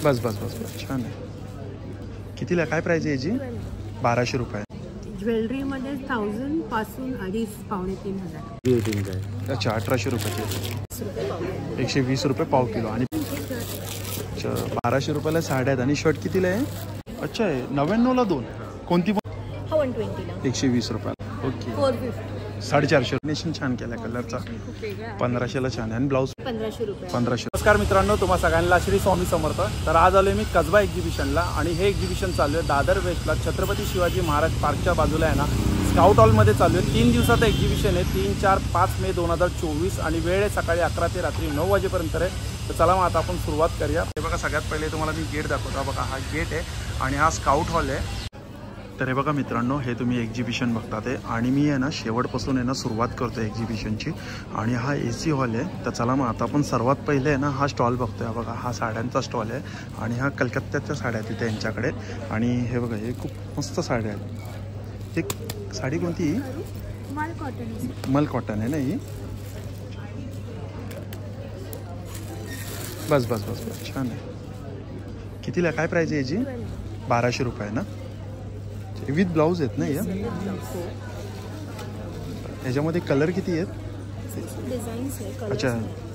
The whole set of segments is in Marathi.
बस बस बस बस छान आहे. कितीला काय प्राइस आहे याची? 1200 रुपये. ज्वेलरी मध्ये 1000 पासून 2.5 पावणे 3000. 18 आहे. अच्छा 1800 रुपयाची. 120 रुपये पाव किलो. आणि अच्छा 1200 रुपयाला साड्या आहेत. आणि शर्ट कितीला आहे? अच्छा आहे 99ला 2. कोणती पण? 120 ला. 120 रुपयाला. ओके 450. 450. नेशन छान केला कलरचा. 1500ला छान आहे. आणि ब्लाऊज 1500 रुपये. 1500. नमस्कार मित्रांनो, तुम्हा सगळ्यांना श्री स्वामी समर्थ. तर आज आलोय मी कसबा एक्झिबिशनला. आणि हे एक्झिबिशन चालू आहे दादर वेस्टला छत्रपती शिवाजी महाराज पार्कच्या बाजूला आहे ना, स्काउट हॉलमध्ये चालू आहे. 3 दिवसाचं एक्झिबिशन आहे. 3, 4, 5 मे 2024. आणि वेळ आहे सकाळी 11 ते रात्री 9 वाजेपर्यंत आहे. तर चला मग आता आपण सुरुवात करूया. हे बघा सगळ्यात पहिले तुम्हाला मी गेट दाखवतो. बघा हा गेट आहे आणि हा स्काउट हॉल आहे. तर हे बघा मित्रांनो, हे तुम्ही एक्झिबिशन बघतात आहे. आणि मी आहे ना शेवटपासून आहे ना सुरुवात करतो एक्झिबिशनची. आणि हा AC हॉल आहे. तर चला मग आता आपण सर्वात पहिले आहे ना हा स्टॉल बघतोय. बघा हा साड्यांचा स्टॉल आहे. आणि हा कलकत्त्याच्या साड्या आहेत तिथे यांच्याकडे. आणि हे बघा हे खूप मस्त साड्या आहेत. एक साडी कोणती? मल कॉटन. मल कॉटन आहे ना ही. बस बस बस बस छान आहे. कितीला काय प्राइस आहे याची? 1200 रुपये ना. विथ ब्लाऊज आहेत ना या. याच्यामध्ये कलर किती आहेत? अच्छा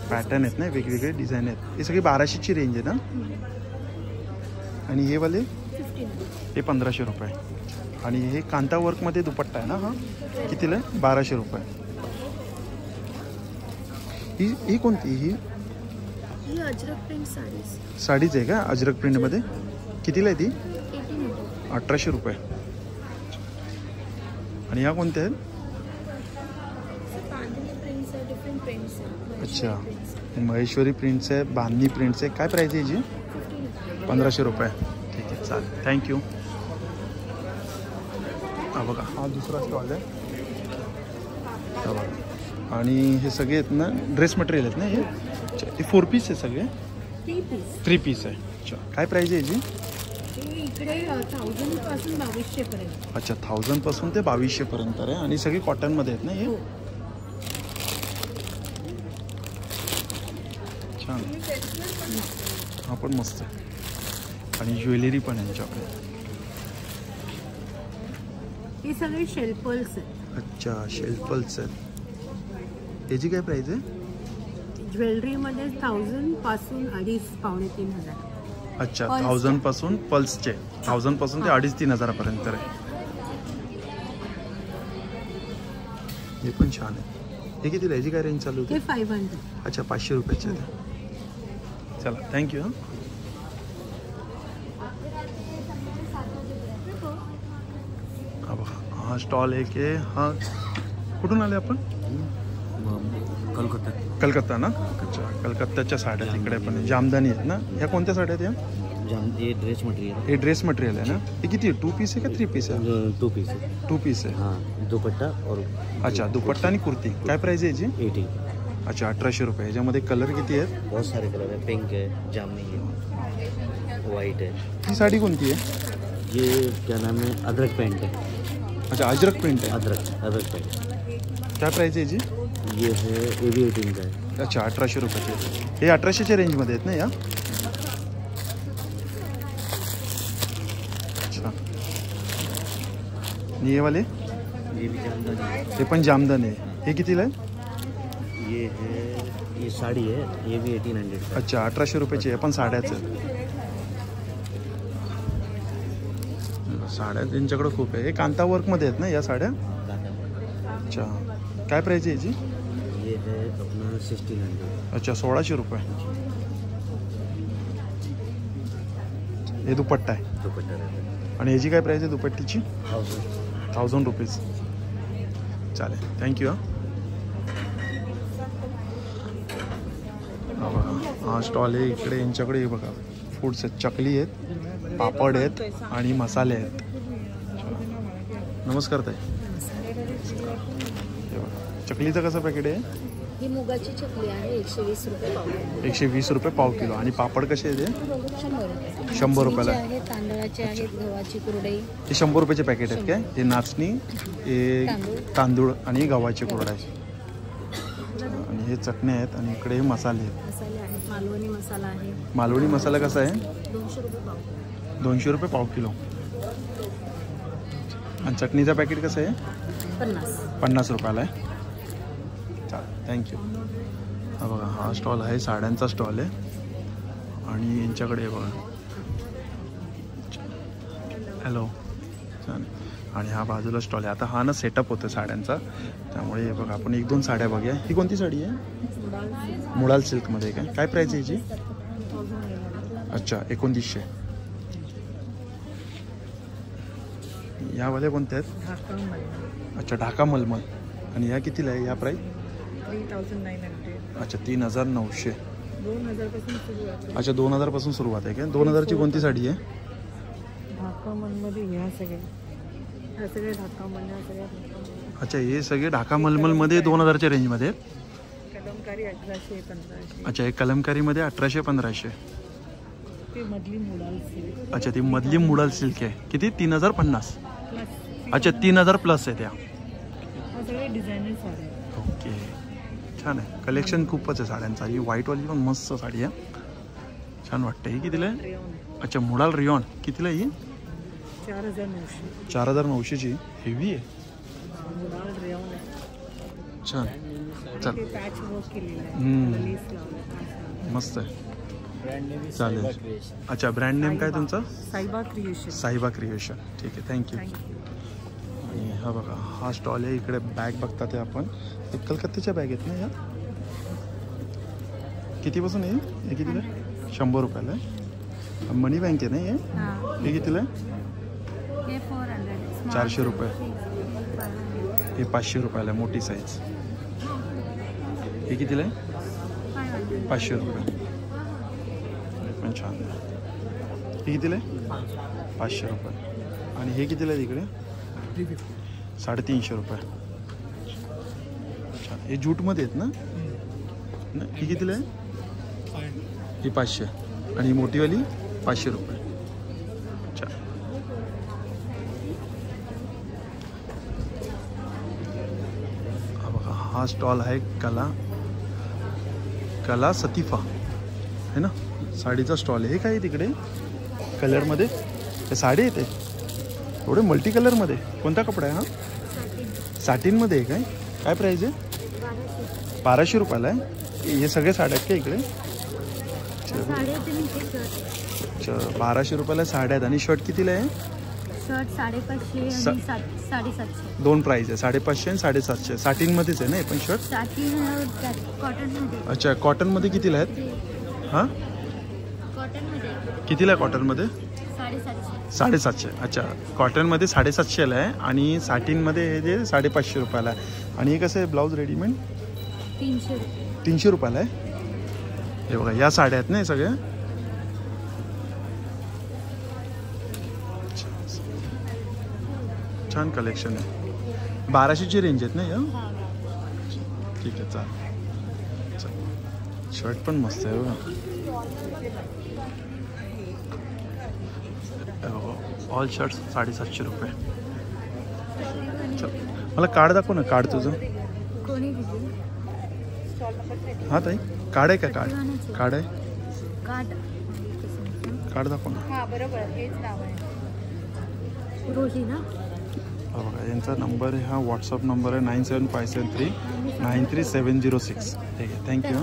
पॅटर्न आहेत ना, वेगवेगळे डिझाईन आहेत. हे सगळी 1200ची रेंज आहे ना. आणि हे वाले हे 1500 रुपये. आणि हे कांता वर्कमध्ये दुपट्टा आहे ना. हा कितीला आहे? 1200 रुपये. ही कोणती? ही अजरक प्रिंट साडीच आहे का? अजरक प्रिंटमध्ये कितीला आहे ती? 1800 रुपये. आणि ह्या कोणत्या आहेत? अच्छा महेश्वरी प्रिंट्स आहे, बांधणी प्रिंट्स आहे. काय प्राइस आहे याची? 1500 रुपये. ठीक आहे चालेल थँक्यू. हा बघा हा दुसरा स्टॉल आहे. हा बघा. आणि हे सगळे आहेत ना ड्रेस मटेरियल आहेत ना हे. अच्छा हे 4 पीस आहे सगळे? 3 पीस आहे. अच्छा काय प्राइस आहे याची? इकडे 1000 पासून 2200 पर्यंत. अच्छा 1000 पासून ते 2200 पर्यंत आहे. आणि सगळे कॉटन मध्ये आहेत ना हे. छान हा पण मस्त आहे. आणि ज्वेलरी पण आहे यांच्याकडे. हे सगळे शेल्पल्स आहेत. अच्छा शेल्पल्स आहेत. याची काय प्राइस आहे? ज्वेलरी मध्ये 1000 पासून 2.5 पावणे 3000. अच्छा 1000 पासून पल्सचे 1000 पासून ते 2,500-3,000 पर्यंत आहे. हे पण छान आहे. हे किती याची काय रेंज चालू होती? 500. अच्छा 500 रुपयाचे आहे. चला थँक्यू. हा बघा हा स्टॉल आहे की हा कुठून आले आपण? कलकत्ता ना. अच्छा कलकत्त्याच्या साड्या तिकडे पण आहे. जामदानी आहेत ना. ह्या कोणत्या साड्या आहेत या? ये ड्रेस मटेरियल. हे ड्रेस मटेरियल आहे ना. हे किती आहे? 2 पीस आहे का 3 पीस आहे? 2 पीस है. 2 पीस आहे. हाँ दुपट्टा और. अच्छा दुपट्टा आणि कुर्ती. काय प्राइस आहे याची? 80. अच्छा 1800 रुपये. ह्याच्यामध्ये कलर किती आहेत? बहुत सारे कलर है. पिंक है, जामनी है, वाइट है. ही साडी कोणती आहे? ये क्या नाम है? अदरक पेंट है. अच्छा अजरक प्रिंट आहे. अदरक पेंट. काय प्राइस आहे याची? ये है AB 18 का है. अच्छा 1800 रुपयाचे. हे 1800च्या रेंजमध्ये आहेत ना या. अच्छा आणि हे वाले? ये भी जामदानी है. हे पण जामदानी आहे. हे कितीला आहे? ये है, ये साड़ी है. ये भी 1800 का. अच्छा 1800 रुपयाची आहे. पण साड्याच आहेत. साड्या त्यांच्याकडे खूप आहे. हे कांता वर्कमध्ये आहेत ना या साड्या. अच्छा काय प्राइस आहे याची? ये है अपना 1600. अच्छा 1600 रुपये. हे दुपट्टा आहे. दुपट्टा रहता है. आणि याची काय प्राइस आहे दुपट्टीची? 1000 रुपीज. चालेल थँक्यू. हा बघा हा स्टॉल आहे इकडे. यांच्याकडे हे बघा फूड्स आहेत. चकली आहेत, पापड आहेत आणि मसाले आहेत. नमस्कार ताई. हे बघा चकलीचं कसं पॅकेट आहे? ही मुगाची चकली आहे 120 रुपये पाव. 120 रुपये पाव किलो. आणि पापड कसे आहे ते? 100 रुपये. 100 रुपयाला. तांदळाचे आहेत, गव्हाची कुरडई. हे 100 रुपयाचे पॅकेट आहेत काय? हे नाचणी, हे तांदूळ आणि गव्हाची कुरडई. आणि हे चटण्या आहेत आणि इकडे हे मसाले आहेत. मसाले आहेत, मालवणी मसाला आहे. मालवणी मसाला कसा आहे? 200 रुपये पाव. 200 रुपये पाव किलो. आणि चटणीचं पॅकेट कसं आहे? 50 रुपयाला आहे. चालेल, थँक्यू. हा बघा, हा स्टॉल आहे, साड्यांचा स्टॉल आहे. आणि यांच्याकडे बघा, हॅलो, चालेल. आणि हा बाजूला स्टॉल आहे. आता हा ना सेटअप होतं साड्यांचा, त्यामुळे बघा आपण 1-2 साड्या बघूया. ही कोणती साडी आहे? मुडाल सिल्कमध्ये. काय प्राईस आहे याची? अच्छा, 2900. यावाल्या कोणत्या आहेत? अच्छा, ढाका मलमल. आणि या कितीला आहे? या प्राईस 3900. अच्छा, 3900. 2000 पासून सुरू आहे. अच्छा, 2000 पासून सुरुवात आहे का? 2000ची कोणती साडी आहे? ढाकामध्ये ह्या सगळे ढाकामध्ये सगळ्या. अच्छा, हे सगळे ढाका मलमलमध्ये 2000च्या रेंजमध्ये आहेत. कलमकारी 1800-1500. अच्छा, हे कलमकारीमध्ये 1800-1500. ते मधली मुडाल सिल्क. अच्छा, ती मधली मुडाल सिल्क आहे. किती? 3050. अच्छा, 3000 प्लस आहे त्या. सगळे डिझायनर साड्या. ओके, छान आहे. कलेक्शन खूपच आहे साड्यांचा. ही व्हाईटवाली पण मस्त साडी आहे, छान वाटते. ही कितीला आहे? अच्छा, मुडाल रियॉन. कितीला आहे ही? 4900. 4900ची. हेवी आहे, छान. चल, पॅच वर्क केलेलं आहे. लेस लावलं. मस्त आहे, चालेल. अच्छा, ब्रँड नेम काय तुमचा? साईबा क्रिएशन. साईबा क्रिएशन. ठीक आहे, थँक्यू. आणि हा बघा, हा स्टॉल आहे. इकडे बॅग बघता ते आपण. हे कलकत्त्याच्या बॅग आहेत ना या? कितीपासून आहे हे? कितीला आहे? 100 रुपयाला आहे. मनी बँक आहे ना हे? हे कितीला आहे? 400 रुपये. हे 500 रुपयाला आहे, मोठी साईज. हे कितीला आहे? 500 रुपये. हे पण छान आहे. हे कितीला आहे? 500 रुपये. आणि हे कितीला आहे तिकडे? 350 रुपये. छान. हे जूटमध्ये आहेत ना? ही कितीला आहे? ही 500. आणि ही मोठीवाली 500 रुपये. अच्छा, हा बघा, हा स्टॉल आहे कला सतीफा है ना, साडीचा स्टॉल आहे. हे काय आहे तिकडे कलरमध्ये? हे साडी येते एवढे मल्टी कलरमध्ये. कोणता कपडा आहे हा? साटिनमध्ये आहे. काय प्राईस आहे? 1200 रुपयाला आहे. हे सगळे साड्या आहेत का इकडे? अच्छा, 1200 रुपयाला साड्या आहेत. आणि शर्ट कितीला आहे? शर्ट 550 आणि 750. दोन प्राईस आहे, 550 आणि 750. साटिनमध्येच आहे ना हे पण शर्ट? कॉटनमध्ये. अच्छा, कॉटनमध्ये कितीला आहेत? हां, कितीला आहे कॉटनमध्ये? 750. अच्छा, कॉटनमध्ये 750ला आहे. आणि साटिनमध्ये हे जे 550 रुपयाला आहे. आणि हे कसं आहे ब्लाऊज रेडीमेड? 300 रुपयाला आहे. हे बघा, या साड्या आहेत ना हे सगळ्या. छान कलेक्शन आहे. 1200ची रेंज आहेत ना या? ठीक आहे, चालेल. शर्ट पण मस्त आहे बघा. ऑल शर्ट्स 750 रुपये. चल, मला कार्ड दाखव ना, कार्ड तुझं. हां ताई, कार्ड आहे का? कार्ड आहे? कार्ड दाखव ना. हां, बरोबर, हेच नाव आहे. रोजी ना? हा बघा, यांचा नंबर आहे, हा व्हॉट्सअप नंबर आहे 9757393706. ठीक आहे, थँक्यू.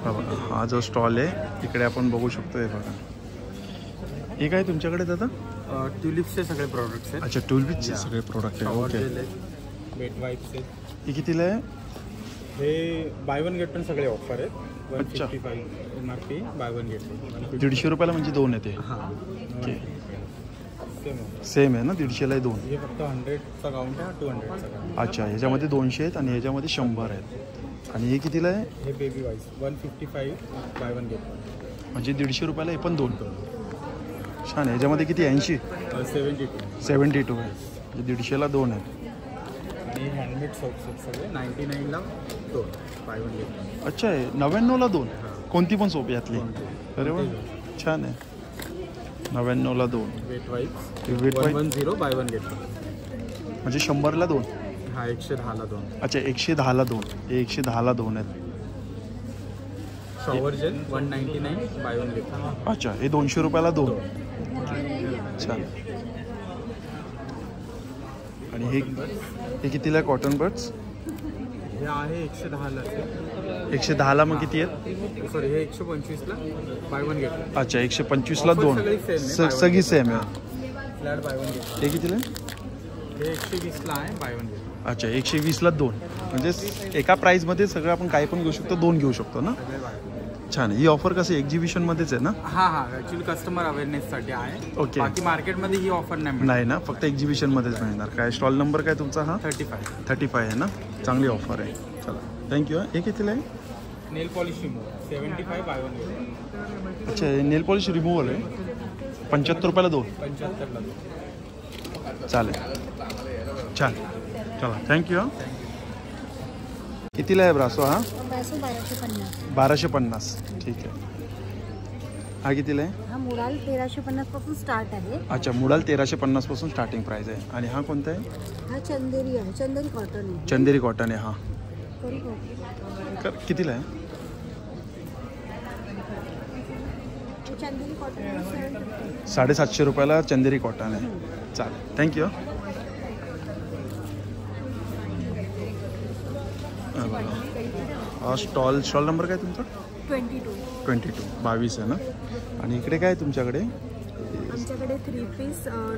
हा बघा, हा जो स्टॉल आहे इकडे आपण बघू शकतो. हे बघा, हे काय तुमच्याकडे दादा? ट्युलिप्सचे सगळे प्रोडक्ट्स आहेत. अच्छा, ट्युलिप्सचे सगळे प्रोडक्ट आहे. ओके. वेट वाईप्स आहेत. हे कितीला आहे? हे बाय वन गेट पण सगळे ऑफर आहेत. अच्छा. 155 MRP, बाय वन गेट. 150 रुपयाला म्हणजे 2 येते. हां, ओके, सेम आहे. सेम आहे ना, 150ला आहे 2. हे फक्त 100चा काउंट आहे, 200चा काउंट. अच्छा, ह्याच्यामध्ये 200 आहेत आणि ह्याच्यामध्ये 100 आहेत. आणि हे कितीला आहे? हे baby wise 155 by one get. म्हणजे 150 रुपयाला हे पण 2. छान आहे. ह्याच्यामध्ये किती? 80? 72 आहे. म्हणजे 150ला 2 आहेत. आणि हँडमेड सोप्स आहेत सगळे 99ला 2 बाय वन गेट. अच्छा, आहे 99ला 2. कोणती पण सोप यातली? अरे वा, छान आहे. 99ला 2. Weight wise weight wise 110 buy 1 get. म्हणजे 100ला 2. हा 110ला 2. अच्छा 110ला 2. हे 110ला 2 आहेत. Shower gel 199 buy 1 get. अच्छा हे 200 रुपयाला 2. छान. आणि हे कितीला आहे कॉटन बड्स? हे आहे 110ला. 110ला मग किती आहेत? सॉरी हे 125ला बाय 1 गेट. अच्छा 125ला 2. सगळी सेम आहे. Flat buy 1 get. हे कितीला आहे? हे 120ला आहे बाय 1 गेट. अच्छा 120ला 2. म्हणजे एका प्राईजमध्ये सगळं आपण काही पण घेऊ शकतो, 2 घेऊ शकतो ना. छान. ही ऑफर कसं एक्झिबिशनमध्येच आहे ना? हा ॲक्च्युली कस्टमर अवेअरनेससाठी आहे. ओके. बाकी मार्केटमध्ये ही ऑफर नाही नाही ना, फक्त एक्झिबिशनमध्येच मिळणार. काय स्टॉल नंबर काय तुमचा? हा 35 आहे ना. चांगली ऑफर आहे. चला थँक्यू. हे कितीला आहे? नेल पॉलिश रिमूव्हर 75 बाय 1 गेट. अच्छा हे नेल पॉलिश रिमूव्हल आहे. 75 रुपयाला 2. 75ला 2. चालेल. छान. चला थँक्यू. कितीला आहे ब्रासो? हा 1250. ठीक आहे. हा कितीला आहे? हा मुडाल 1350 पासून स्टार्ट आहे. अच्छा मुडाल 1350 पासून स्टार्टिंग प्राइस आहे. आणि हा कोणता आहे? हा चंदेरी आहे. चंदेरी कॉटन आहे. चंदेरी कॉटन आहे. हा करू कितीला आहे? चंदेरी कॉटन 750 रुपयाला चंदेरी कॉटन आहे. चालेल थँक्यू. स्टॉल नंबर काय तुमचा? 22 आहे ना. आणि इकडे काय आहे तुमच्याकडे? आमच्याकडे 3 पीस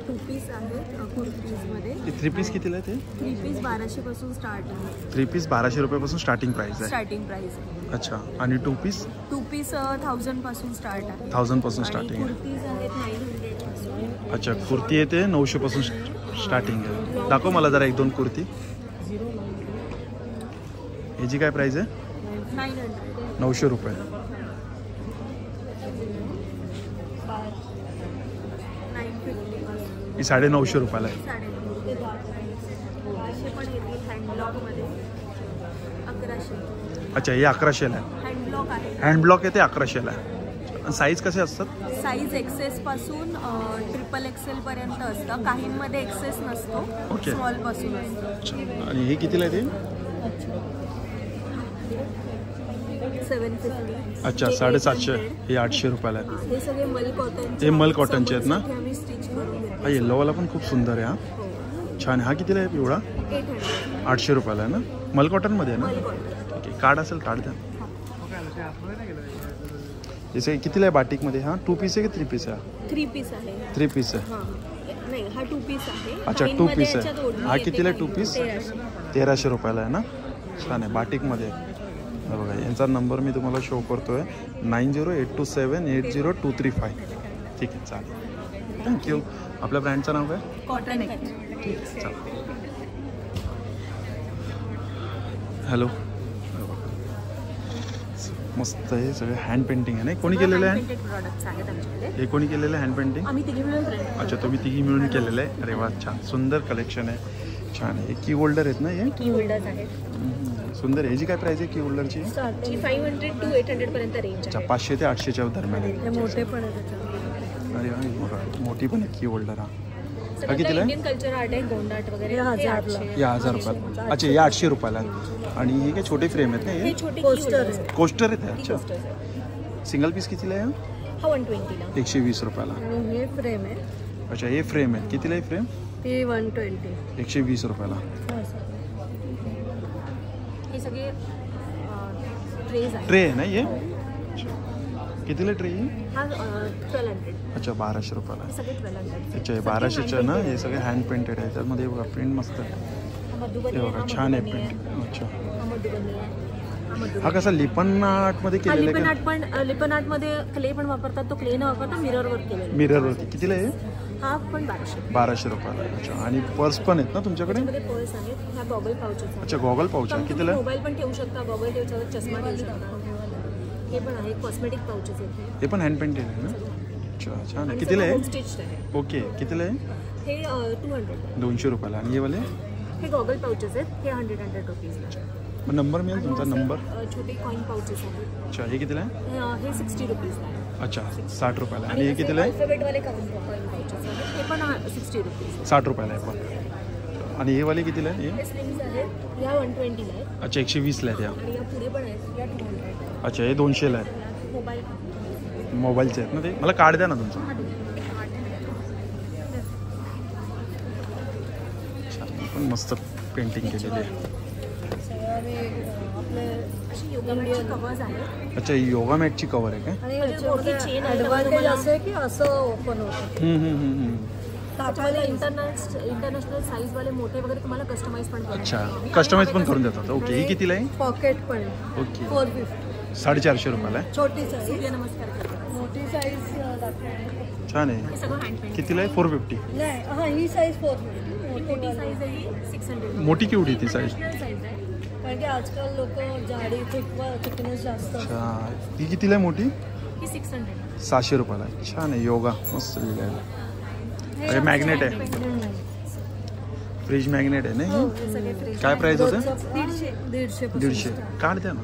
2 पीस आहेत कुर्तीजमध्ये. 3 पीस कितीला आहे ते? 3 पीस 1200 पासून स्टार्ट आहे. 3 पीस 1200 रुपयापासून स्टार्टिंग प्राइस आहे. स्टार्टिंग प्राइस आहे. अच्छा. आणि 2 पीस? 2 पीस 1000 पासून स्टार्ट आहे. 1000 पासून आणि स्टार्टिंग आहे. कुर्तीज आहेत 900 पासून. अच्छा कुर्ती येते 900 पासून स्टार्टिंग आहे. दाखव मला जरा 1-2 कुर्ती. ह्याची काय प्राइस आहे? 900 रुपये. 950 ही 950 रुपयाला आहे. 1100 पण येतील हँडब्लॉकमध्ये. 1100. अच्छा हे 1100ला आहे. हँडब्लॉक आहे. हँडब्लॉक येते 1100ला आहे. साईज कसे असतात? साईज एक्सेस पासून XXL पर्यंत असतं. काहींमध्ये एक्सेस नसतो. ओके. स्मॉल पासून असतं. अच्छा. आणि हे कितीला आहे ते? 750. अच्छा 750. हे 800 रुपयाला आहे. हे सगळे मल कॉटन. हे मल कॉटनचे आहेत ना? आम्ही स्टिच करून देतो. हा येल्लोवाला पण खूप सुंदर आहे. हा छान. हा कितीला आहे पिवळा? 800 रुपयाला आहे ना. मल कॉटनमध्ये आहे ना. ठीक आहे. कार्ड असेल कार्ड द्या. जसे कितीला आहे बाटिकमध्ये? हा 2 पीस आहे की 3 पीस आहे? 3 पीस आहे. 3 पीस आहे. नाही हा 2 पीस आहे. अच्छा 2 पीस आहे. हा कितीला आहे 2 पीस? 1300 रुपयाला आहे ना. छान आहे बाटिकमध्ये. बघा यांचा नंबर मी तुम्हाला शो करतोय 9082780235. ठीक आहे चालेल थँक्यू. आपल्या ब्रँडचं नाव काय? कॉटन. ठीक आहे चालेल. हॅलो. मस्त आहे सगळे हँड पेंटिंग आहे. नाही कोणी केलेलं आहे? प्रोडक्ट्स आहेत आमच्याकडे. हे कोणी केलेलं आहे हँड पेंटिंग? आम्ही तिघी मिळून. अच्छा तुम्ही तिघी मिळून केलेलं आहे. अरे वा छान सुंदर कलेक्शन आहे. छान आहे. की होल्डर आहेत ना हे? की होल्डर्स आहेत. सुंदर. ह्याची काय प्राइस आहे की होल्डरची? 500 to 800 पर्यंत रेंज अच्छा 500 ते 800च्या दरम्यान आहे. आहे. मोठे पण आहेत. अरे वा बघा मोठी पण आहे की होल्डर. हा कितीला आहे? इंडियन कल्चर आर्ट आहे. गोंडाट वगैरे. या 1000 रुपयाला. अच्छा या 800 रुपयाला. आणि हे काय छोटे फ्रेम आहेत ना? हे छोटे कोस्टर. कोस्टर आहेत. अच्छा सिंगल पीस कितीला आहे? हा 120 ला. 120 रुपयाला. आणि हे फ्रेम आहे. अच्छा हे फ्रेम आहे. कितीला आहे फ्रेम? ते 120. 120 रुपयाला. हे सगळे ट्रेज आहेत. ट्रे आहे ना हे? कितीला ट्रे? हा 1200. अच्छा 1200 रुपयाला. हे सगळे 1200. अच्छा हे 1200च्या ना. हे सगळे हँड पेंटेड आहे. त्यामध्ये बघा प्रिंट मस्त आहे. हे बघा छान आहे प्रिंट. अच्छा हा कसा लिपन आर्टमध्ये केलेला आहे? लिपन आर्टमध्ये क्ले पण वापरतात. तो क्ले न वापरता मिररवर केलेला. मिररवरती. कितीला आहे? हा पण 1200. 1200 रुपयाला. अच्छा आणि पर्स पण आहेत ना तुमच्याकडे? पर्स आहेत. हा गॉगल पाउचेस आहेत. अच्छा गॉगल पाउच आहे. कितीला? मोबाईल पण ठेवू शकता. गॉगल ठेवू शकता. चष्मा ठेवू शकता. हे पण आहे. कॉस्मेटिक पाउचेस आहेत. हे पण हँड पेंटेड आहे ना. अच्छा छान आहे. कितीला आहे? स्टिच्ड आहे. ओके कितीला आहे? हे 200. 200 रुपयाला. आणि हे वाले? हे गॉगल पाउचेस आहेत. हे 100 रुपीज. मग नंबर मिळेल तुमचा नंबर? छोटे कॉइन पाउचेस आहेत. अच्छा हे कितीला आहे? हे 60 रुपीज आहे. अच्छा 60 रुपयाला. आणि हे कितीला आहे? अल्फाबेटवाले हे पण 60 रुपीज. 60 रुपयाला आहे पण. आणि हे वाले कितीला आहे? हे स्लिंग्स आहेत या 120 ला आहेत. अच्छा 120ला आहेत या. आणि या पुढे पण आहेत या 200. अच्छा हे 200ला आहे. मोबाईल मोबाईलचे आहेत ना ते. मला कार्ड द्या ना तुमचं. पण मस्त पेंटिंग केलेली आहे. अशी योगा मॅटची कव्हर्स आहेत. अच्छा योगा मॅटची कवर आहे काय? आणि मोठी चेन ॲडव्हान्टेज असं आहे की असं ओपन होतं. आपल्याला इंटरनॅशनल साईजवाले मोठे वगैरे तुम्हाला कस्टमाइज पण करतात. अच्छा कस्टमाइज पण करून देतात. ओके ही कितीला आहे? पॉकेट पण ओके 450. 450 रुपयाला आहे. छोटी साईज नमस्कार करतात. मोठी साईज दाखवते. छान आहे. सगळं हँड पेंट. कितीला आहे? 450. नाही हां ही साईज 450. मोठी साईज आहे ही 600. मोठी केवढी ती साईज? साईज आहे कारण की आजकाल लोक जाडी थिकनेस जास्त. अच्छा ती कितीला आहे मोठी? ही 600. 600 रुपयाला आहे. छान आहे. योगा मस्त लिहिलं आहे. अरे मॅग्नेट आहे. फ्रीज मॅग्नेट आहे ना ही? काय प्राइस होते? 150. कार्ड द्या ना.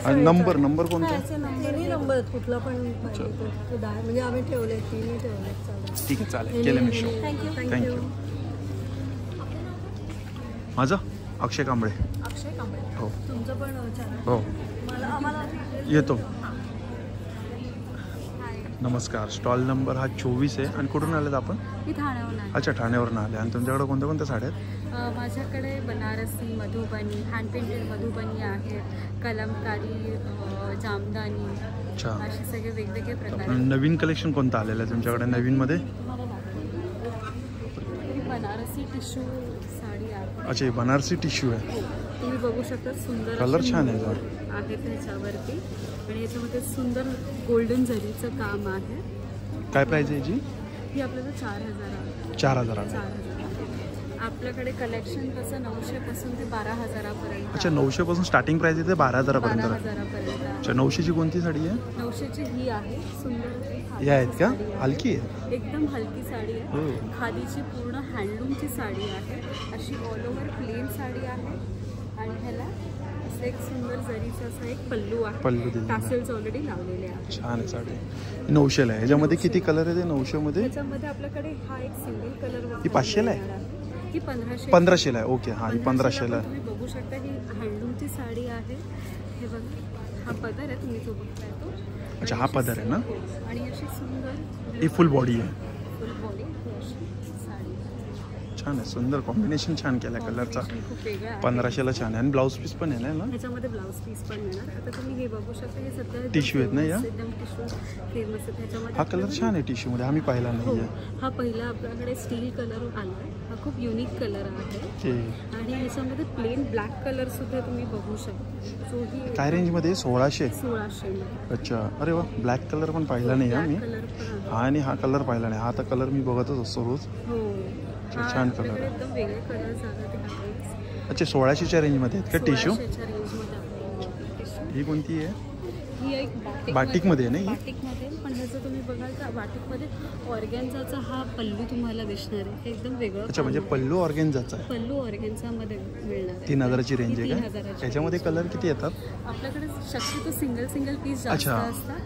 आणि नंबर कोणता? तिन्ही नंबर कुठला पण म्हणजे आम्ही ठेवले. तिन्ही ठेवले. ठीक आहे चालेल. केलं मी शो. थँक्यू. माझं अक्षय कांबळे. अक्षय कांबळे. हो तुमचं पण चॅनल. हो आम्हाला येतो. नमस्कार. स्टॉल नंबर हा 24 आहे. आणि कुठून आलेत आपण? मी ठाण्यावरून आहे. अच्छा ठाण्यावरून आले. आणि तुमच्याकडे कोणत्या कोणत्या साड्या आहेत? माझ्याकडे बनारसी, मधुबनी, हँड पेंटेड मधुबनी आहेत, कलमकारी, जामदानी, अच्छा असे सगळे वेगवेगळे प्रकार. नवीन कलेक्शन कोणतं आलेलं आहे तुमच्याकडे नवीनमध्ये? बनारसी टिश्यू साडी आहे. अच्छा बनारसी टिश्यू आहे. तुम्ही बघू शकता सुंदर कलर छान आहे. आहे त्याच्यावरती. आणि याच्यामध्ये सुंदर गोल्डन जरीचं काम आहे. काय प्राइस आहे याची? ही आपल्याला 4000 आहे. 4000 आहे. 4000. आपल्याकडे कलेक्शन तसं 900 पासून ते 12,000 पर्यंत. अच्छा 900 पासून स्टार्टिंग प्राइस आहे ते 12,000 पर्यंत. 12,000 पर्यंत. अच्छा 900ची कोणती साडी आहे? 900ची ही आहे. सुंदर हे आहेत का? हलकी आहे. एकदम हलकी साडी आहे. हो. खादीची पूर्ण हँडलूमची साडी आहे. अशी ऑल ओव्हर प्लेन साडी आहे. आणि ह्याला असं एक सुंदर जरीचं असं एक पल्लू आहे. पल्लू दिलेला आहे. टासेल्स ऑलरेडी लावलेले आहेत. छान आहे साडी. 900ला आहे. ह्याच्यामध्ये किती कलर आहे ते 900 मध्ये? त्याच्यामध्ये आपल्याकडे हा एक सिंगल कलर ही 500ला आहे? ही 1500. 1500ला आहे. ओके हां ही 1500ला आहे. तुम्ही बघू शकता ही हँडलूमची साडी आहे. हे बघा हा पदर आहे तुम्ही जो बघताय तो. अच्छा हा पदर आहे ना? आणि अशी सुंदर ही फुल बॉडी आहे. फुल बॉडी साडी. छान आहे. सुंदर कॉम्बिनेशन छान केलं कलरचा. खूप वेगळा आहे. 1500ला छान आहे. आणि ब्लाऊज पीस पण आहे ना? ह्याच्यामध्ये ब्लाऊज पीस पण मिळणार. आता तुम्ही हे बघू शकता हे सध्या टिश्यू आहेत ना या? एकदम टिश्यू फेमस आहे. त्याच्यामध्ये हा कलर छान आहे टिश्यूमध्ये. हा मी पाहिला नाही आहे. हा पहिला आपल्याकडे स्टील कलर आला. हा खूप युनिक कलर आहे. ओके. आणि ह्याच्यामध्ये प्लेन ब्लॅक कलर सुद्धा तुम्ही बघू शकता. जो ही काय रेंजमध्ये? 1600. 1600. अच्छा अरे वा. ब्लॅक कलर पण पाहिला नाही आहे मी. कलर पण आहे. हा आणि हा कलर पाहिला नाही. हा आता कलर मी बघतच असतो रोज. हो हा छान कलर आपल्याकडे आहे. एकदम वेगळे कलर झाले ते आहेत. अच्छा 1600च्या रेंजमध्ये आहेत का टिश्यू? 1600च्या रेंजमध्ये आपल्याकडे टिश्यू. ही कोणती आहे? ही एक बाटिकमध्ये आहे ना ही? बाटिकमध्ये. पण ह्याचं तुम्ही बघाल तर बाटिकमध्ये ऑर्गॅन्झाचा हा पल्लू तुम्हाला दिसणार आहे. हे एकदम वेगळं. अच्छा म्हणजे पल्लू ऑर्गेन्झाचा आहे. पल्लू ऑर्गॅन्झामध्ये मिळणार आहे. 3000ची रेंज आहे का? 3000ची. त्याच्यामध्ये कलर किती येतात? आपल्याकडे शक्यतो सिंगल पीस जास्त अच्छा. असतात.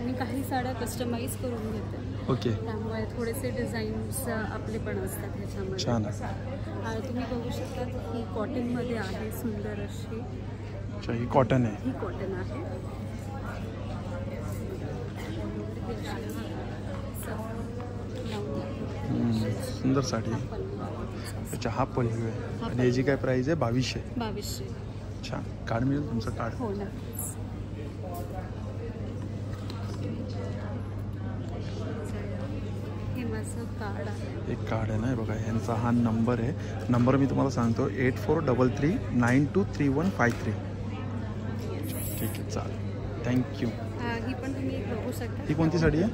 मी काही साड्या कस्टमाइज करून घेते. ओके त्यामुळे थोडेसे डिझाईन्स आपले पण असतात ह्याच्यामध्ये. छान आहे. तुम्ही बघू शकता ही कॉटनमध्ये आहे. सुंदर अशी अच्छा ही कॉटन आहे. ही कॉटन आहे. सुंदर साडी आहे. अच्छा हा पल्लू आहे. आणि याची काय प्राइस आहे? 2200. 2200. छान. कार्ड मिळेल तुमचं कार्ड? हो नक्कीच. हे माझं कार्ड आहे. एक कार्ड आहे ना हे बघा. यांचा हा नंबर आहे. नंबर मी तुम्हाला सांगतो 8433923153. ठीक आहे चालेल. थँक्यू. ही पण तुम्ही एक बघू शकता. ही कोणती साडी आहे?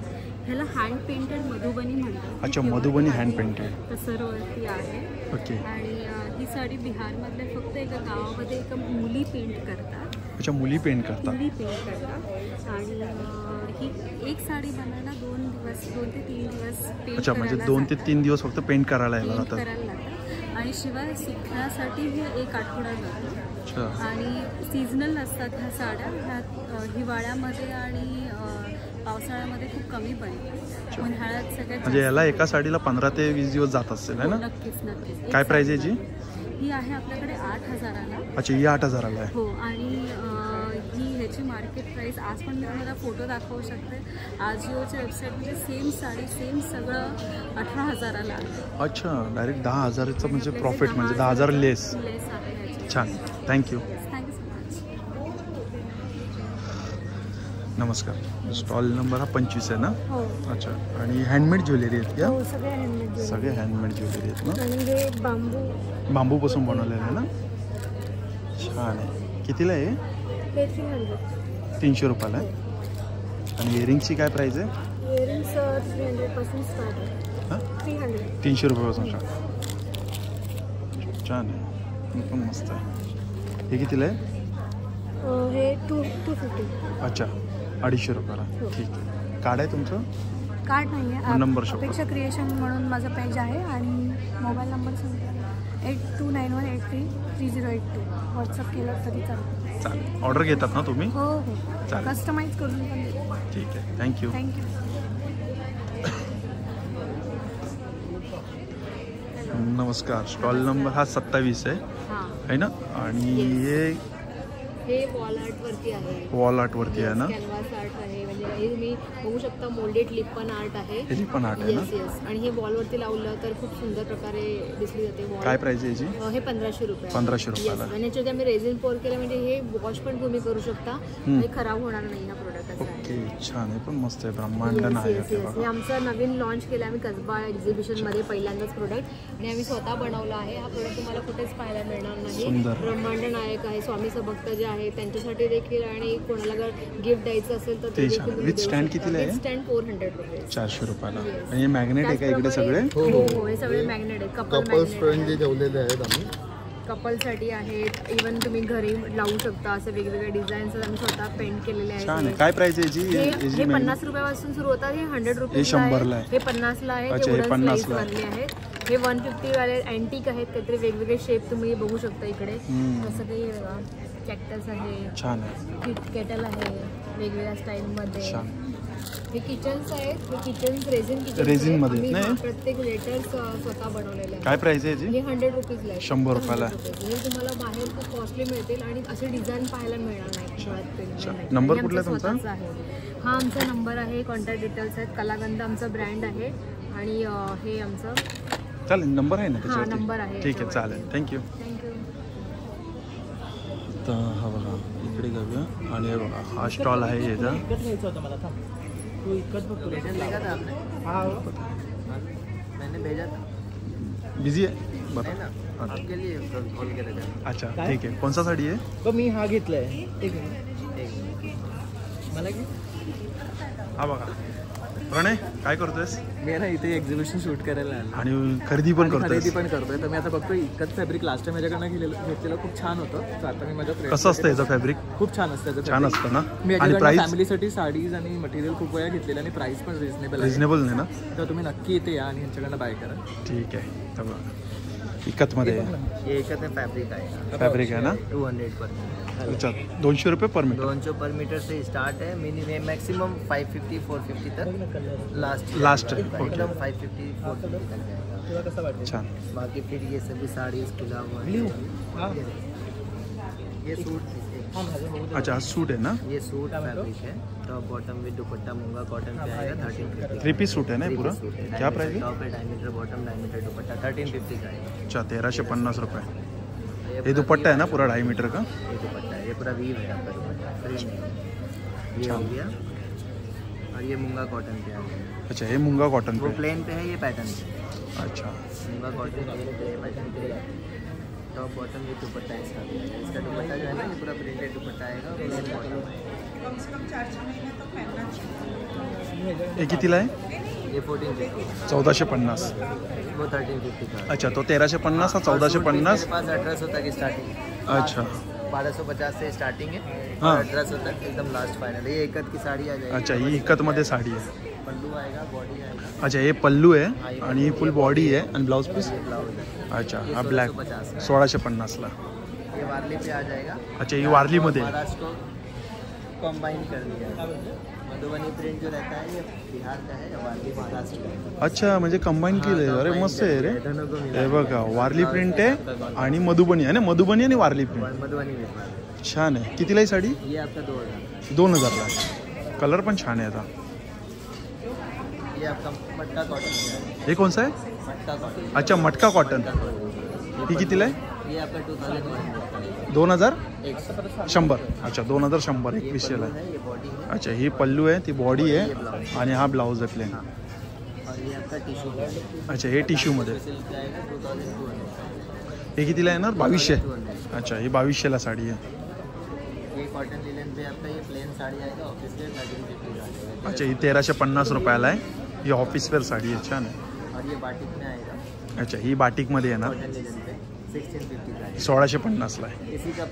ह्याला हँड पेंटेड मधुबनी म्हणतात. अच्छा मधुबनी हँड पेंटेड. तसरवरती आहे. ओके. आणि ही साडी बिहारमधल्या फक्त एका गावामध्ये एका मुली पेंट करतात. अच्छा मुली पेंट करतात. मुली पेंट करतात. आणि ही एक साडी बनायला 2 ते 3 दिवस पेंट अच्छा म्हणजे 2 ते 3 दिवस फक्त पेंट करायला यायला पेंट जातात. करायला लागतात. आणि शिवाय सुकण्यासाठी हे 1 आठवडा जातो. अच्छा. आणि सीझनल असतात ह्या साड्या. ह्या हिवाळ्यामध्ये आणि पावसाळ्यामध्ये खूप कमी पडतात. उन्हाळ्यात सगळ्यात म्हणजे याला एका साडीला 15 ते 20 दिवस जात असेल है ना? नक्कीच नक्कीच. काय प्राइस आहे याची? ही आहे आपल्याकडे 8,000ला. अच्छा, ही 8,000ला आहे. हो. आणि ही ह्याची मार्केट प्राईस आज पण मी तुम्हाला फोटो दाखवू शकते. आजिओच्या वेबसाईटमध्ये सेम साडी सेम सगळं 18,000ला आहे. अच्छा, डायरेक्ट 10,000चं म्हणजे प्रॉफिट, म्हणजे 10,000 लेस. लेस आहे ह्याची. छान, थँक्यू. Thank you so much. नमस्कार. स्टॉल नंबर हा 25 आहे ना? हो अच्छा. आणि हँडमेड ज्वेलरी आहेत का? हो सगळे हँडमेड सगळे हँडमेड ज्वेलरी आहेत ना? आणि हे बांबू बांबूपासून बनवलेलं आहे ना? छान आहे. कितीला आहे? हे 300. 300 रुपयाला आहे. आणि इयरिंगची काय प्राईस आहे? इयरिंग्स 300 पासून स्टार्ट आहे. हां, 300. 300 रुपयापासून स्टार्ट. छान आहे, हे पण मस्त आहे. हे कितीला आहे? हे 250. अच्छा, 250 रुपयाला. हो. ठीक आहे. कार्ड आहे तुमचं? कार्ड नाही मग नंबर शो अपेक्षा क्रिएशन म्हणून माझं पेज आहे आणि मोबाईल नंबर सांगतो 8291833082. व्हॉट्सअप केलं तरी चालेल. चालेल. ऑर्डर घेतात ना तुम्ही? हो हो चालेल. कस्टमाइज करून पण देतो. ठीक आहे, थँक्यू. थँक्यू. नमस्कार. स्टॉल नंबर हा 27 आहे, आहे ना? आणि हे वॉल आर्ट वरती आहे. वॉल आर्ट वरती आहे ना? कॅनव्हास आर्ट आहे. म्हणजे हे तुम्ही बघू शकता. मोल्डेड लिप पण आर्ट आहे. ह्याची पण आर्ट आहे ना? Yes yes. आणि हे वॉल वरती लावलं तर खूप सुंदर प्रकारे दिसली जाते वॉल. काय प्राइस आहे याची? हे 1500 रुपये. 1500 रुपयाला. आणि याच्यात आम्ही रेझिन पोर केलं म्हणजे हे वॉश पण तुम्ही करू शकता आणि खराब होणार नाही हा प्रोडक्ट. ओके, छान आहे, पण मस्त आहे. ब्रह्मांडन आहे ते हे बघा. आमचं नवीन लॉन्च केलं आम्ही कसबा एक्झिबिशनमध्ये पहिल्यांदाच प्रोडक्ट. आणि आम्ही स्वतः बनवला आहे. हा प्रोडक्ट तुम्हाला कुठेच पाहायला मिळणार नाही. सुंदर. ब्रह्मांड नायक आहे, स्वामी भक्त जे आहे त्यांच्यासाठी देखील. आणि कोणाला जर गिफ्ट द्यायचं असेल तर ते छान. विथ स्टँड कितीला आहे? स्टँड 400 रुपये. 400 रुपयाला. आणि हे मॅग्नेट आहे का इकडे सगळे? हो हो, हे सगळे मॅग्नेट आहेत. कपल्स फ्रेंडली ठेवलेले आहेत आम्ही. कपलसाठी आहेत. इव्हन तुम्ही घरी लावू शकता. असे वेगवेगळे डिझाईन्स आम्ही स्वतः पेंट केलेले आहेत. छान आहे. काय प्राइस आहे याची? हे 50 रुपयापासून सुरू होतात. हे 100 रुपये. हे 100 ला आहे. हे 50 ला आहे. अच्छा, हे 50 ला आहे. वाले आहेत. हे 150 वाले अँटिक आहेत. काहीतरी वेगवेगळे शेप तुम्ही बघू शकता इकडे. असं काही कॅक्टस आहे. छान आहे. केटल आहे वेगवेगळ्या स्टाईलमध्ये. छान. हे किचन्स आहेत. हे किचन्स रेझिन रेझिन मध्ये नाही? प्रत्येक लेटर्स स्वतः बनवलेले आहेत. काय प्राइस आहे याची? हे 100 रुपीजला आहे. 100 रुपयाला. हे तुम्हाला बाहेर खूप कॉस्टली मिळतील आणि असे डिझाईन पाहायला मिळणार नाही. नंबर कुठला आहे तुमचा? हा आमचा नंबर आहे. कॉन्टॅक्ट डिटेल्स आहेत. कलागंध आमचा ब्रँड आहे. आणि हे आमचं चालेल, नंबर आहे ना नंबर त्याच्यावरती? आहे. ठीक आहे, चालेल, थँक्यू. थँक्यू. तर हा बघा इकडे जाऊया. आणि हे बघा हा स्टॉल आहे याचा. बिझी आहे बरं. अच्छा, ठीक आहे. कोणता साडी आहे? तो मी हा घेतलाय. मला हा बघा. प्रणय, काय करतोयस? मी ना इथे एक्झिबिशन शूट करायला आलो आणि खरेदी पण खरेदी करतोयस? पण करतोय. तर मी आता बघतोय इतकंच फॅब्रिक लास्ट टाइम माझ्याकडनं घेतलेलं खूप छान होतं. तर आता मी माझ्या कसं असतं याचं फॅब्रिक? खूप छान असतं याचं छान fabric. असतं ना? मी आणि याच्याकडनं प्राइस फॅमिलीसाठी साडीज आणि मटेरियल खूप वेळा घेतलेलं आणि प्राइस पण रिजनेबल आहे. रिजनेबल नाही ना? तर तुम्ही नक्की इथे या आणि यांच्याकडनं बाय करा. ठीक आहे. तर बघा इकतमध्ये ये एकच फैब्रिक आएगा. फॅब्रिक आहे ना? 200 पर मीटर. अच्छा, 200 रुपये पर मीटर. 200 पर मीटर से स्टार्ट है. मिनिमम मैक्सिमम 550 450 तक लास्ट ओके. एकदम 550 450 तक जाएगा. छान. बाकी फिर ये सभी साड़ी खुला हुआ है. ये सूट अच्छा, हा सूट आहे ना? ये सूट फैब्रिक है. टॉप बॉटम विद दुपट्टा मूंगा कॉटन पे आएगा. 1350. 3 पीस सूट आहे ना हे पूरा? क्या प्राइस आहे? टॉप है डायमीटर बॉटम डायमीटर दुपट्टा 1350 का है. अच्छा, 1350 रुपये. ये दुपट्टा है ना पूरा 2.5 मीटर का? ये दुपट्टा है. ये पूरा वीव है आपका दुपट्टा. प्रिंट है. ये हो गया. और ये मूंगा कॉटन पे आ गया. अच्छा, हे मुंगा कॉटन वो पे. प्लेन पे है. ये पैटर्न पे. अच्छा, मूंगा कॉटन प्लेन पे है. पैटर्न पे टॉप बॉटम विद दुपट्टा इसका भी है. इसका दुपट्टा जो है ना ये पूरा प्रिंटेड दुपट्टा आएगा. Plain bottom. हे कितीला आहे? ये 1450. 1450. वो 1350 का. अच्छा, तो 1350 हा 1450. मेरे पास 1800 तक स्टार्टिंग. अच्छा, 1250 से स्टार्टिंग है. हाँ. 1800 तक एकदम लास्ट फाइनल. ये एकत की साड़ी आ जाएगी. अच्छा, ही इकतमध्ये साडी आहे. पल्लू आएगा. बॉडी आएगा. अच्छा, हे पल्लू आहे आणि फुल बॉडी आहे. आणि ब्लाउज पीस? ये ब्लाउज है. अच्छा ये हा ब्लॅक 1650 का 1650ला. ये वारली पे आ जाएगा. अच्छा ये वारलीमध्ये आहे. महाराष्ट्र को कंबाइन कर दिया है. मधुबनी प्रिंट जो रहता है ये बिहार का है, वारली महाराष्ट्र का है. अच्छा म्हणजे कंबाईन केलं आहे. अरे मस्त आहे रे. हे बघा वारली प्रिंट आहे आणि मधुबनी आहे ना, मधुबनी आणि वारली प्रिंट. मधुबनी में छान आहे. कितीला आहे साडी? ये आपका 2000. 2000ला. कलर पण छान आहे आता. ये आपका मटका कॉटन है. हे कोणचं आहे? मटका कॉटन. अच्छा मटका कॉटन. ही कितीला आहे? ये आपका 2001 2000 100. 100. अच्छा 2100 2100ला आहे. है ये बॉडी है अच्छा ही पल्लू आहे, ती बॉडी आहे आणि हा ब्लाऊज आहे प्लेन. और ये आपका टिश्यू है. अच्छा हे टिश्यूमध्ये. सिल्क जाएगा 2200. हे कितीला येणार? 2200. अच्छा ही 2200ला साडी आहे. ये कॉटन लिनन पे आपका ये प्लेन साड़ी आएगा, ऑफिस वेयर 1350 आ जाएगा. अच्छा ही 1350 रुपयाला आहे. ही ऑफिस वेअर साडी आहे, छान आहे. और ये बाटिक में आएगा, अच्छा ही बाटिकमध्ये येणार. कॉटन लिनन पे 1650 का है. 1650ला आहे. इसी का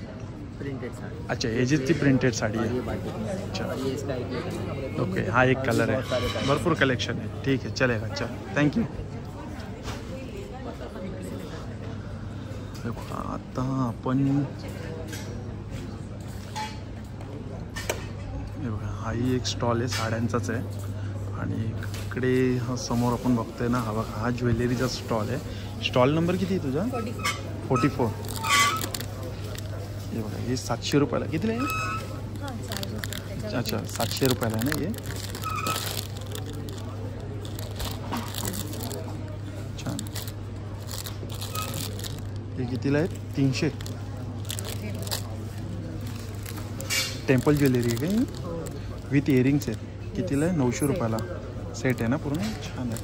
प्रिंटेड साड़ी. अच्छा हे जी ती प्रिंटेड साडी और आहे. ये बाटिक में. अच्छा और ये इसका एक ओके हा एक कलर आहे. भरपूर कलेक्शन आहे. ठीक आहे चलेगा. चल थँक्यू. आता आपण हे बघा हाही एक स्टॉल आहे, साड्यांचाच आहे. आणि इकडे हा समोर आपण बघतोय ना, हा बघा हा ज्वेलरीचा स्टॉल आहे. स्टॉल नंबर किती आहे तुझा? 44. हे बघा हे 700 रुपयाला. कितीला आहे? अच्छा 700 रुपयाला आहे ना हे. छान. हे कितीला आहे? 300. टेम्पल ज्वेलरी आहे का? विथ इयरिंग्स आहेत. कितीला आहे? 900 रुपयाला सेट आहे ना पूर्ण. छान आहे.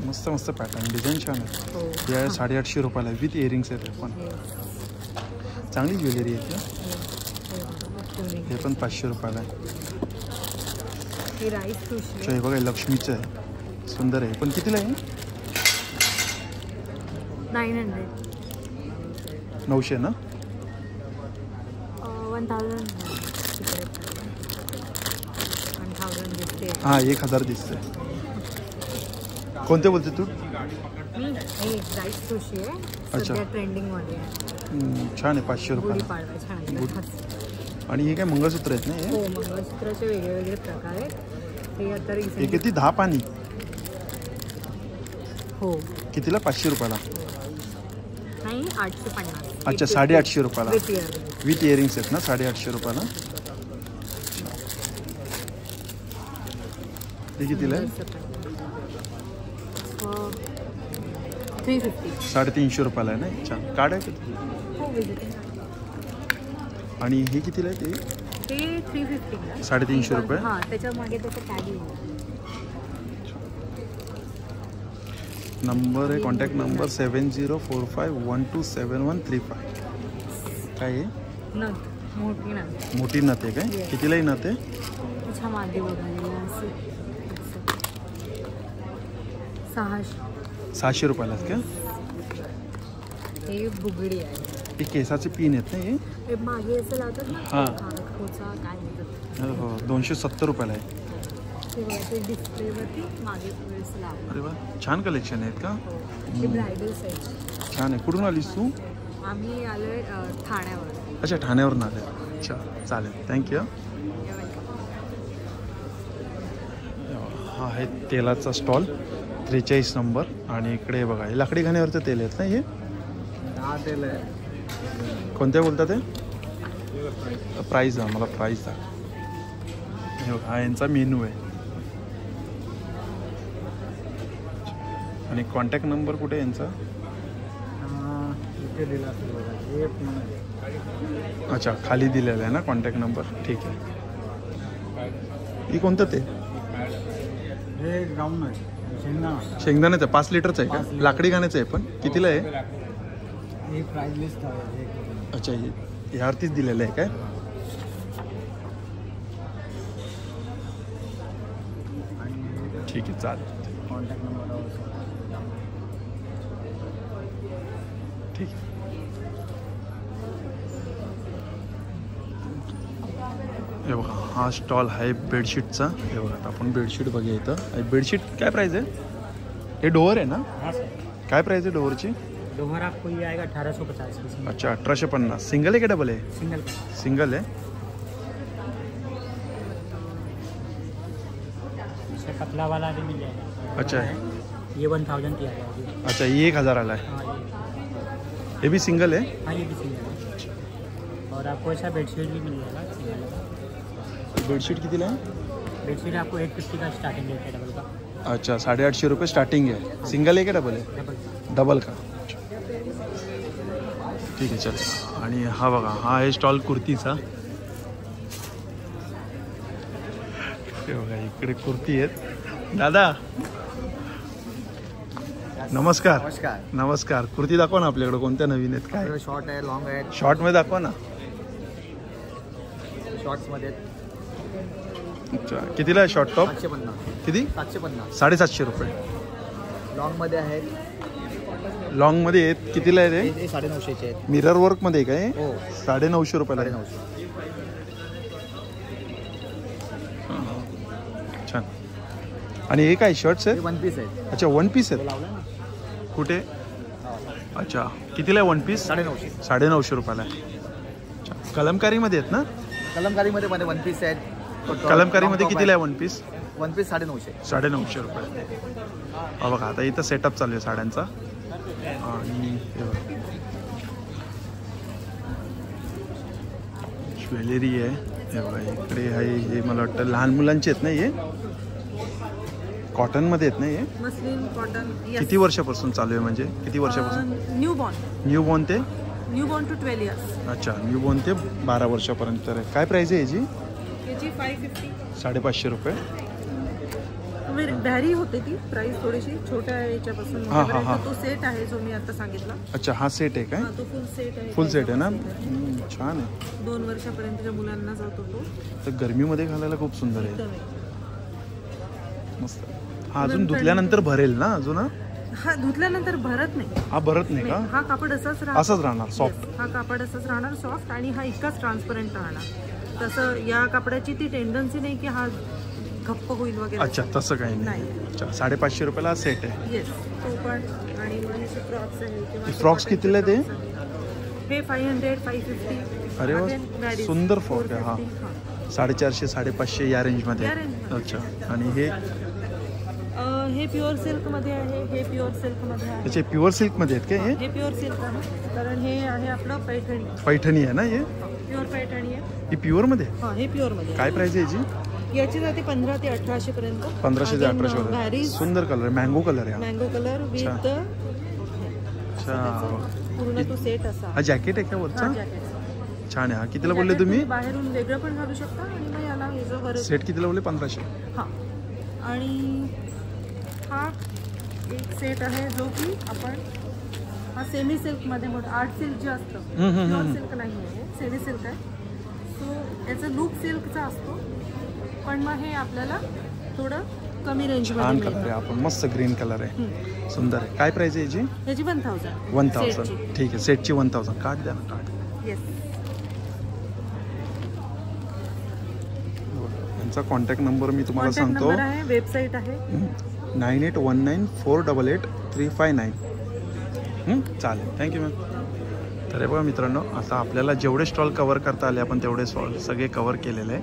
मस्त मस्त पॅटर्न, डिझाईन छान आहे. या 850 रुपयाला विथ इयरिंग्स आहेत. पण चांगली ज्वेलरी आहे ना. हे पण 500 रुपयाला आहे. अच्छा हे बघा लक्ष्मीचं आहे, सुंदर आहे. पण कितीला आहे? 900. 900 ना. 1000 दिसते. हां 1000 दिसते. कोणते बोलते तू? राईस सुशी आहे. अच्छा. सध्या ट्रेंडिंगमध्ये आहे. छान आहे. 500 रुपयाला. पाडवा छान आहे. आणि हे काय मंगळसूत्र आहेत ना हे? हो मंगळसूत्राचे वेगळे वेगळे प्रकार आहेत. हे आता हे recently- किती? 10 पाणी. हो कितीला? 500 रुपयाला. नाही 850. अच्छा 850 रुपयाला With earring. विथ इयरिंग्स आहेत ना. 850 रुपयाला. हे कितीला आहे? 350. 350 रुपयाला आहे ना. छान कार्ड आहे का? हो visiting. आणि हे कितीला आहे ते? ते 350. 350 रुपये. हां त्याच्या मागे त्याचं टॅग येईल. नंबर आहे, कॉन्टॅक्ट नंबर 7045127135. काय आहे? नथ मोठी नथ. मोठी नथ आहे काय? Yes. कितीलाही नथ आहे? त्याच्या मागे बघायला असं 600. 600 रुपयाला आहेत का? हे बुगडी आहे. हे केसाचे पिन आहेत ना हे? हे मागे असं लावतात ना. हां. खोचा काय म्हणतात. हो 270 रुपयाला आहे. ते डिस्प्लेवरती मागे थोडंसं लावतात. अरे वा छान कलेक्शन आहेत का? हे ब्रायडल सेट. छान आहे. कुठून आलीस तू? आम्ही आलोय ठाण्यावर. अच्छा ठाण्यावरून आले. अच्छा चालेल थँक्यू. हा आहे तेलाचा स्टॉल 43 नंबर. आणि इकडे बघा हे लाकडी घाण्यावरचं तेल आहेत ना हे? तेल आहे. कोणत्या बोलतात ते? प्राईस द्या मला. प्राईस द्या. हे बघा हा यांचा मेनू आहे. आणि कॉन्टॅक्ट नंबर कुठे आहे यांचा? इथे दिला असेल बघा. हे पण अच्छा खाली दिलेला आहे ना कॉन्टॅक्ट नंबर. ठीक आहे. ही कोणतं ते? हे ग्राउंड आहे. शेंगदाणा. शेंगदाण्याचं 5 लिटरचं आहे का? लाकडी घाण्याचं आहे. पण कितीला आहे? हे प्राईस लिस्ट आहे. अच्छा ह्यावरतीच दिलेलं आहे काय? ठीक आहे चालेल. कॉन्टॅक्ट नंबर ठीक आहे. हे बघा हा स्टॉल आहे बेडशीटचा. हे बघा आपण बेडशीट बघूया इथं. बेडशीट काय प्राईस आहे? हे डोअर आहे ना? हाँ सर, काय प्राइस आहे डोअरची? डोहर आपको ये आएगा 1850 की। अच्छा 1850। सिंगल आहे का डबल आहे? सिंगल सिंगल आहे। से पतला वाला भी मिल जाएगा। अच्छा ये 1000 की आएगा जी। अच्छा ये 1000 आहे। हाँ हे भी सिंगल आहे? हाँ ये भी सिंगल है। और आपको ऐसा बेडशीट भी मिल जाएगा सिंगल। बेडशीट कितीला आहे? बेडशीट आपको 850 का स्टार्टिंग रेट है डबल का। अच्छा 850 रुपये स्टार्टिंग आहे। सिंगल आहे का डबल आहे? डबल डबल का? ठीक आहे चल। आणि हा बघा हा आहे स्टॉल कुर्तीचा। हे बघा इकडे कुर्ती आहेत। दादा नमस्कार। नमस्कार। नमस्कार। कुर्ती दाखवा ना आपल्याकडे कोणत्या नवीन आहेत काय? शॉर्ट आहे, लॉंग आहे। शॉर्टमध्ये दाखवा ना। शॉर्ट्समध्ये अच्छा कितीला आहे शॉर्ट टॉप? 750। किती? 750। 750 रुपये। लॉंगमध्ये आहेत लॉंगमध्ये आहेत कितीला आहे ते? हे 950चे आहेत। मिरर वर्कमध्ये काय? हो 950 रुपयाला आहे। 950। छान। आणि हे काय शर्ट्स हे आहेत? 1 पीस आहेत। अच्छा 1 पीस आहेत कुठे? अच्छा कितीला आहे 1 पीस? 950। 950 रुपयाला आहे। अच्छा कलमकारीमध्ये आहेत ना? कलमकारीमध्ये 1 पीस आहेत। कलमकारीमध्ये कितीला आहे 1 पीस? 1 पीस 950। 950 रुपये। हा बघा आता इथं सेटअप चालू आहे साड्यांचा। आणि हे बघा ज्वेलरी आहे। हे बघा इकडे आहे हे मला वाटतं लहान मुलांचे आहेत ना हे? कॉटनमध्ये आहेत ना हे? मस्लिन कॉटन किती वर्षापासून चालू आहे म्हणजे किती वर्षापासून? न्यू बॉर्न न्यू बॉर्न ते? Newborn to 12 years. अच्छा न्यू बॉर्न ते 12 वर्षापर्यंत आहे। काय प्राइस आहे याची? याची 550। 550 रुपये। व्हॅरी होते ती प्राइस थोडीशी छोट्या याच्यापासून हा, हा, हा. तो सेट आहे जो मी आता सांगितला। अच्छा हा सेट आहे काय? हा, तो फुल सेट आहे। फुल सेट आहे ना? छान आहे। 2 वर्षापर्यंतच्या मुलांना जातो तो तर गरमीमध्ये घालायला खूप सुंदर आहे। एकदम आहे। मस्त। हा अजून धुतल्यानंतर भरेल ना अजून? हा धुतल्यानंतर भरत नाही। हा भरत नाही का? हा कापड असाच असंच राहणार सॉफ्ट? Yes, हा कापड असाच राहणार सॉफ्ट आणि हा इतकाच ट्रान्सपरंट राहणार। तसं या कापडाची ती टेंडन्सी नाही की हा गप्प होईल वगैरे। अच्छा तसं काही नाही। अच्छा 550 रुपयाला सेट आहे। येस तो पण। आणि मग हे फ्रॉक्स आहे किंवा फ्रॉक्स कितीला ते? हे 500 550। अरे वा Again, varies. सुंदर फ्रॉक आहे हा। 450, 450 550 या रेंजमध्ये। या रेंजमध्ये. अच्छा आणि हे हे प्युअर सिल्कमध्ये आहे। हे प्युअर सिल्कमध्ये आहे। त्याचे प्युअर सिल्कमध्ये आहेत का हे? हे प्युअर सिल्क आहे कारण हे आहे आपलं पैठणी। पैठणी आहे ना हे? प्युअर पैठणी आहे। ही प्युअरमध्ये? हा हे प्युअरमध्ये काय प्राइस आहे याची? याची जाते 15 ते 1800 पर्यंत। 1500 ते 1800 पर्यंत। सुंदर कलर मँगो कलर आहे हा। मँगो कलर विथ अच्छा पूर्ण तो सेट असा। हा जॅकेट आहे का वरचा? हा, jacket. छान आहे हा। कितीला बोलले तुम्ही? बाहेरून वेगळं पण घालू शकता आणि मग याला हे जो वर सेट कितीला बोलले? 1500। हा आणि हा एक सेट आहे जो की आपण हा सेमी सिल्कमध्ये मोठा आर्ट सिल्क जे असतं प्युअर सिल्क नाही आहे सेमी सिल्क आहे। सो याचं लूक सिल्कचा असतो पण मग हे आपल्याला थोडं कमी रेंजमध्ये छान कलर आहे। मिळतं। आपण मस्त ग्रीन कलर आहे सुंदर आहे। काय प्राइस आहे याची? याची 1000। 1000 ठीक आहे। सेटची 1000 काट द्या ना काट। येस यांचा कॉन्टॅक्ट नंबर मी तुम्हाला सांगतो। नंबर आहे वेबसाईट आहे 9819488359। चालेल थँक्यू मॅम। तर हे बघा मित्रांनो आता आपल्याला जेवढे स्टॉल कवर करता आले आपण तेवढे स्टॉल सगळे कवर केलेले आहे।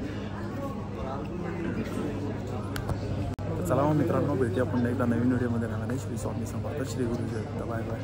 चला मग मित्रांनो भेटूया पुन्हा एकदा नवीन व्हिडिओमध्ये. राहणार श्री स्वामी समर्थ श्री गुरुजी. Bye bye.